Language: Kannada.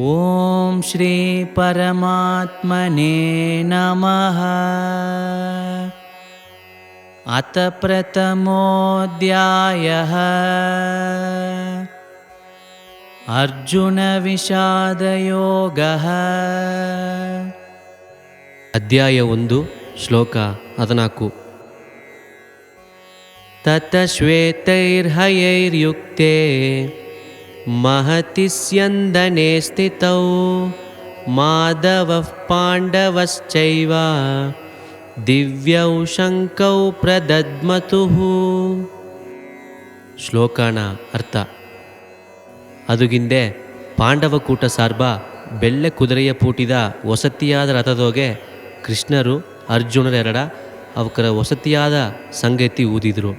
ಓಂ ಶ್ರೀ ಪರಮಾತ್ಮನೇ ನಮಃ. ಅತ ಪ್ರಥಮೋಧ್ಯಾಯಃ ಅರ್ಜುನ ವಿಷಾದಯೋಗಃ. ಅಧ್ಯಾಯ 1 ಶ್ಲೋಕ 14. ತತ ಶ್ವೇತೈರ್ಹಯೈರ್ಯುಕ್ತೆ ಮಹತಿ ಸ್ಯಂದನೆ ಸ್ಥಿತೌ ಮಾಧವಃ ಪಾಂಡವಶ್ಚೈವ ದಿವ್ಯೌ ಶಂಕೌ ಪ್ರದದ್ಮತುಃ. ಶ್ಲೋಕನ ಅರ್ಥ: ಅದುಗಿಂದೆ ಪಾಂಡವ ಕೂಟ ಸಾರ್ಬ ಬೆಳ್ಳೆ ಕುದುರೆಯ ಪೂಟಿದ ವಸತಿಯಾದ ರಥದೋಗೆ ಕೃಷ್ಣರು ಅರ್ಜುನರೆರಡ ಅವಕರ ವಸತಿಯಾದ ಸಂಗತಿ ಊದಿದರು.